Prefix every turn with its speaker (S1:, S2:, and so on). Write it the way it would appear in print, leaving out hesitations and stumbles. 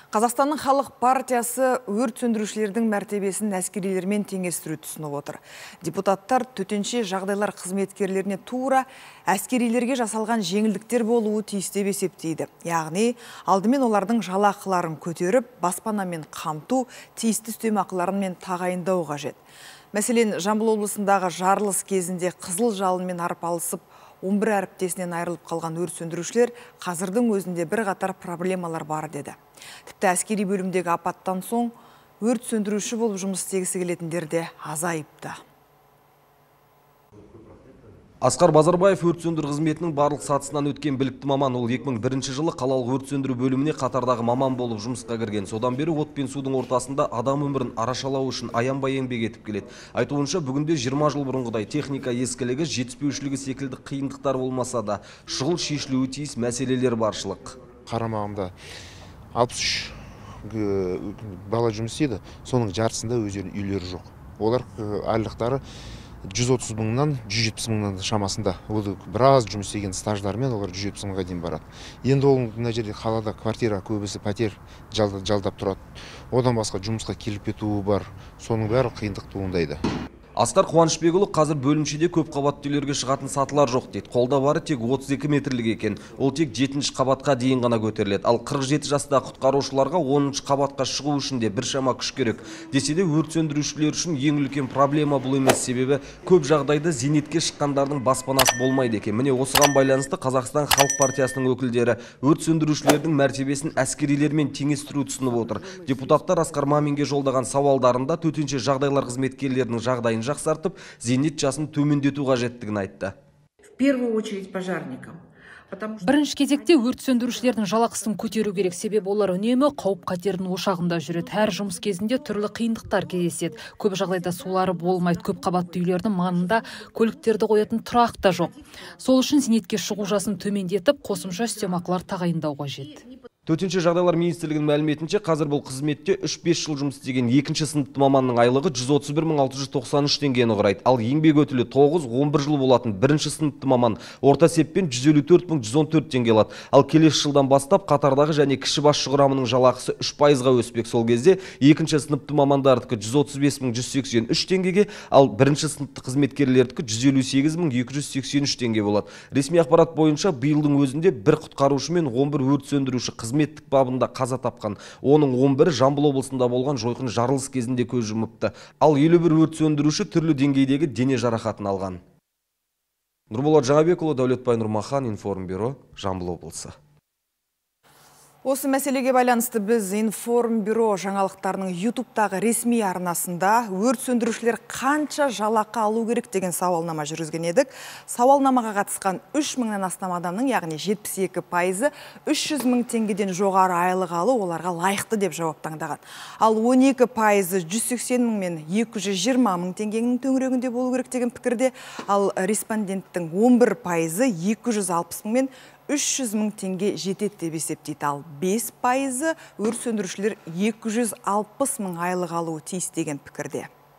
S1: Қазақстанның халық партиясы өрт сөндірушілердің мәртебесін әскерилермен теңестіру ұсынып отыр. Депутаттар төтенше жағдайлар қызметкерлеріне тура әскерилерге жасалған жеңілдіктер болуы тиіс деп есептейді. Яғни, алдымен олардың жалақыларын көтеріп, баспанамен қамту, тиісті үстемақыларымен тағайындау қажет. Мәселен, Жамбыл облысындағы жарылыс кезінде қызыл жалынмен арпалысып, 11 әріптесінен айырылып қалған өрт сөндірушілер қазірдің өзінде бір қатар проблемалар бар деді. Тіпті әскери бөлімдегі апаттан соң өрт сөндіруші болып жұмыс істегісі келетіндер де азайыпты.
S2: Асқар Базарбаев өрт сөндіру қызметінің барлық сатысынан өткен білікті маман. Ол 2001 жылы қалалық өрт сөндіру бөліміне қатардағы маман болып жұмысқа кірген. Содан бері от пен судың ортасында адам өмірін арашалау үшін аянбай еңбек етіп келеді. Айтуынша, бүгінде 20 жыл бұрынғыдай техника ескілігі, жетіспеушілігі секілді қиындықтар болмаса да, шұғыл шешілуі тиіс мәселелер баршылық.
S3: Қарамағымда 63 бала жұмыс істейді, соның жартысында өздерінің үйлері жоқ. Олар айлықтары 130 мыңнан 170 мыңнан шамасында. Ол біраз жұмыс істеген стаждармен олар 170 мыңға дейін барады. Енді ол мына жерде қалада квартира, көбісі пәтер жалдап тұрады. Одан басқа жұмысқа келіп кетуі бар. Соның бәрі қиындық туындайды.
S2: Асқар Қуанышбекұлы қазір бөлімшеде көп қабатты үйлерге шығатын сатылар жоқ дейді. Қолда бары тек 32 метрлік екен. Ол тек 7-ші қабатқа дейін ғана көтеріледі. Ал 47 жастағы құтқарушыларға 10-ші қабатқа шығу үшін де біршама күш керек. Десе де өрт сөндірушілер үшін ең үлкен проблема бұл емес, себебі көп жағдайда зейнетке шыққандардың баспанасы болмайды екен. Міне осыған байланысты Қазақстан халық партиясының өкілдері өрт сөндірушілердің мәртебесін әскерилермен теңестіру ұсынып отыр. Депутаттар Асқар Маминге жолдаған сауалдарында төтенше жағдайлар қызметкерлерінің жағдайын жақсартып, зейнет жасын төмендету қажеттігін айтты.
S4: В первую очередь пожарникам.
S5: Бірінші кезекте өрт сөндірушілердің жалақысын көтеру керек, себебі олар үнемі қауіп қатердің ошағында жүреді. Әр жұмыс кезінде түрлі қиындықтар кездеседі. Көп жағдайда сулары болмайды, көп қабатты үйлердің маңында көліктерді қоятын тұрақ та жоқ. Сол үшін зейнетке шығу жасын төмендетіп, қосымша үстемақылар тағайындау қажет.
S2: Төтенше жағдайлар министрлігінің мәліметінше, қазір бұл қызметте 3-5 жыл жұмыс істеген 2-ші сыныпты маманның айлығы 131 693 теңгені құрайды. Ал еңбек өтілі 9-11 жыл болатын 1-ші сыныпты маман орта есеппен 154 114 теңге алады. Ал келесі жылдан бастап қатардағы және кіші басшы құрамының жалақысы 3%-ға өспек. Сол кезде 2-ші сыныпты мамандардікі 135 183 теңгеге, ал 1-ші сыныпты қызметкерлердікі 158 283 теңге болады. Ресми ақпарат бойынша биылдың өзінде бір құтқарушы мен 11 өрт сөндіруші қызметтік бабында қаза тапқан. Оның 11-і Жамбыл облысында болған жойқын жарылыс кезінде көз жұмыпты. Ал 51 өрт сөндіруші түрлі деңгейдегі дене жарақатын алған. Нұрболат Жаңабекұлы, Дәулетбай Нұрмахан, Информбюро, Жамбыл облысы.
S1: Осы мәселеге байланысты біз Информбюро жаңалықтарының YouTube-тағы ресми арнасында өрт сөндірушілер қанша жалақы алу керек деген сауалнама жүргізген едік. Сауалнамаға қатысқан 3 мыңнан астам адамның, яғни 72%, 300 мың теңгеден жоғары айлық алу оларға лайықты деп жауап таңдаған. Ал 12% 180 мың мен 220 мың теңгенің төңірегінде болу керек деген пікірде, ал респонденттің 11% 260 мың мен 300 мың теңге жетеді деп есептейді. Ал 5% өрт сөндірушілер 260 мың айлық алуы тиіс деген пікірде.